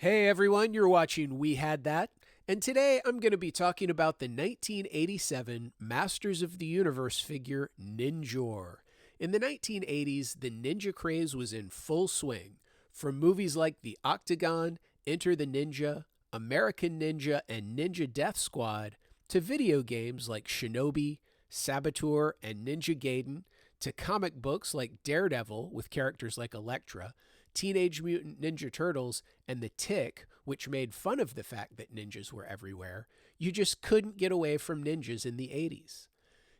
Hey everyone, you're watching We Had That, and today I'm going to be talking about the 1987 Masters of the Universe figure Ninjor. In the 1980s, the ninja craze was in full swing, from movies like The Octagon, Enter the Ninja, American Ninja, and Ninja Death Squad, to video games like Shinobi, Saboteur, and Ninja Gaiden, to comic books like Daredevil with characters like Elektra, Teenage Mutant Ninja Turtles, and The Tick, which made fun of the fact that ninjas were everywhere. You just couldn't get away from ninjas in the 80s.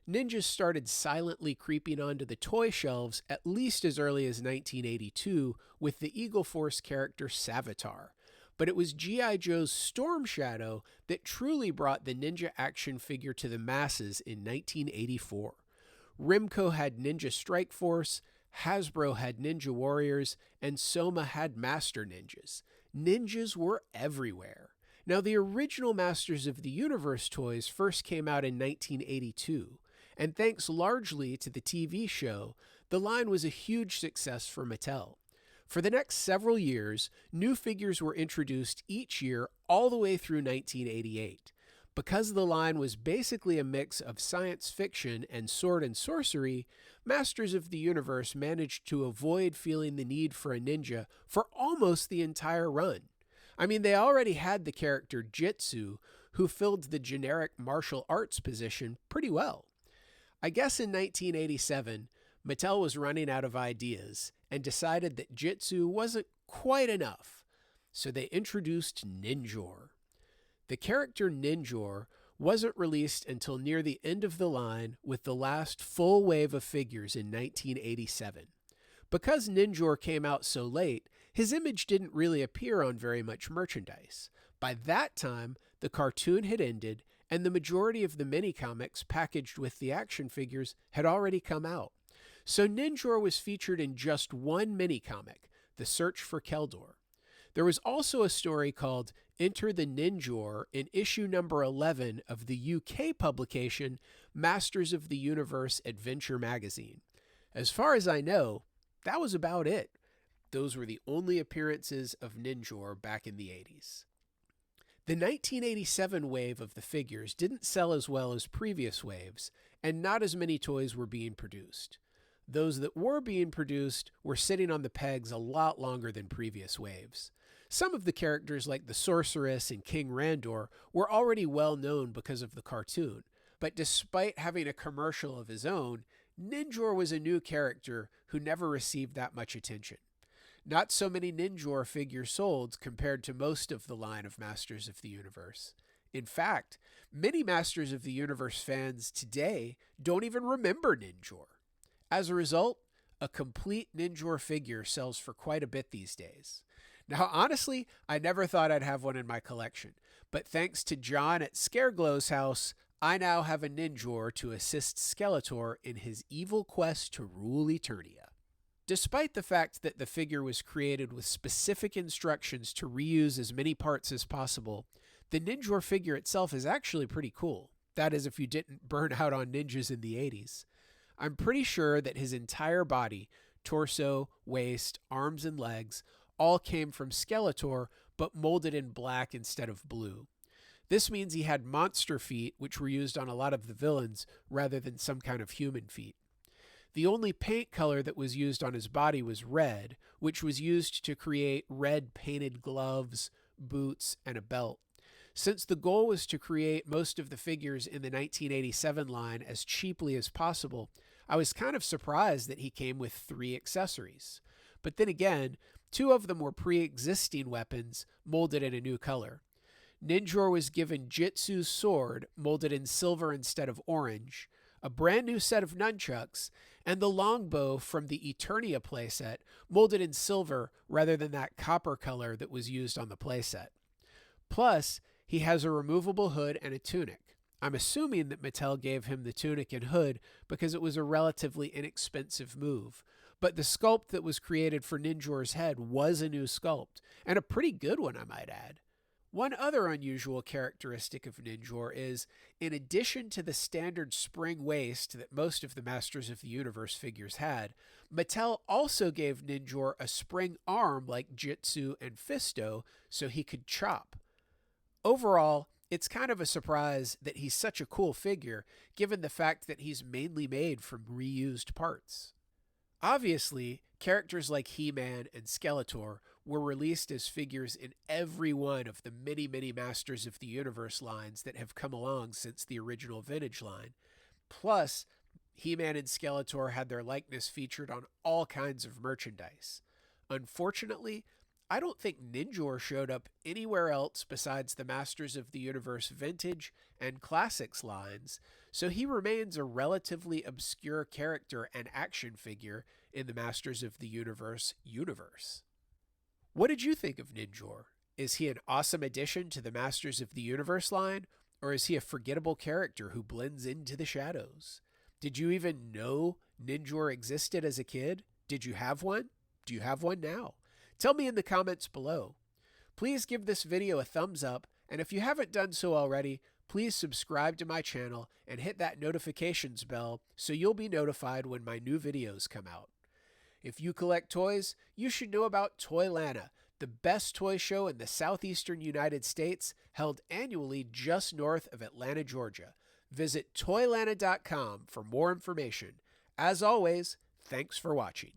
Ninjas started silently creeping onto the toy shelves at least as early as 1982 with the Eagle Force character Savitar. But it was G.I. Joe's Storm Shadow that truly brought the ninja action figure to the masses in 1984. Remco had Ninja Strike Force, Hasbro had Ninja Warriors, and Soma had Master Ninjas. Ninjas were everywhere. Now, the original Masters of the Universe toys first came out in 1982, and thanks largely to the TV show, the line was a huge success for Mattel. For the next several years, new figures were introduced each year all the way through 1988. Because the line was basically a mix of science fiction and sword and sorcery, Masters of the Universe managed to avoid feeling the need for a ninja for almost the entire run. I mean, they already had the character Jitsu, who filled the generic martial arts position pretty well. I guess in 1987, Mattel was running out of ideas and decided that Jitsu wasn't quite enough, so they introduced Ninjor. The character Ninjor wasn't released until near the end of the line with the last full wave of figures in 1987. Because Ninjor came out so late, his image didn't really appear on very much merchandise. By that time, the cartoon had ended, and the majority of the mini-comics packaged with the action figures had already come out. So Ninjor was featured in just one mini-comic, The Search for Keldor. There was also a story called Enter the Ninjor in issue number 11 of the UK publication Masters of the Universe Adventure magazine. As far as I know, that was about it. Those were the only appearances of Ninjor back in the 80s. The 1987 wave of the figures didn't sell as well as previous waves, and not as many toys were being produced. Those that were being produced were sitting on the pegs a lot longer than previous waves. Some of the characters like the Sorceress and King Randor were already well known because of the cartoon, but despite having a commercial of his own, Ninjor was a new character who never received that much attention. Not so many Ninjor figures sold compared to most of the line of Masters of the Universe. In fact, many Masters of the Universe fans today don't even remember Ninjor. As a result, a complete Ninjor figure sells for quite a bit these days. Now, honestly, I never thought I'd have one in my collection, but thanks to John at Scareglow's house, I now have a Ninjor to assist Skeletor in his evil quest to rule Eternia. Despite the fact that the figure was created with specific instructions to reuse as many parts as possible, the Ninjor figure itself is actually pretty cool. That is, if you didn't burn out on ninjas in the 80s. I'm pretty sure that his entire body, torso, waist, arms, and legs, all came from Skeletor, but molded in black instead of blue. This means he had monster feet, which were used on a lot of the villains, rather than some kind of human feet. The only paint color that was used on his body was red, which was used to create red painted gloves, boots, and a belt. Since the goal was to create most of the figures in the 1987 line as cheaply as possible, I was kind of surprised that he came with 3 accessories. But then again, 2 of them were pre-existing weapons molded in a new color. Ninjor was given Jitsu's sword, molded in silver instead of orange, a brand new set of nunchucks, and the longbow from the Eternia playset, molded in silver rather than that copper color that was used on the playset. Plus, he has a removable hood and a tunic. I'm assuming that Mattel gave him the tunic and hood because it was a relatively inexpensive move. But the sculpt that was created for Ninjor's head was a new sculpt, and a pretty good one, I might add. One other unusual characteristic of Ninjor is, in addition to the standard spring waist that most of the Masters of the Universe figures had, Mattel also gave Ninjor a spring arm like Jitsu and Fisto so he could chop. Overall, it's kind of a surprise that he's such a cool figure, given the fact that he's mainly made from reused parts. Obviously, characters like He-Man and Skeletor were released as figures in every one of the many Masters of the Universe lines that have come along since the original vintage line. Plus, He-Man and Skeletor had their likeness featured on all kinds of merchandise. Unfortunately, I don't think Ninjor showed up anywhere else besides the Masters of the Universe Vintage and Classics lines, so he remains a relatively obscure character and action figure in the Masters of the Universe universe. What did you think of Ninjor? Is he an awesome addition to the Masters of the Universe line, or is he a forgettable character who blends into the shadows? Did you even know Ninjor existed as a kid? Did you have one? Do you have one now? Tell me in the comments below. Please give this video a thumbs up, and if you haven't done so already, please subscribe to my channel and hit that notifications bell so you'll be notified when my new videos come out. If you collect toys, you should know about Toylanta, the best toy show in the southeastern United States, held annually just north of Atlanta, Georgia. Visit Toylanta.com for more information. As always, thanks for watching.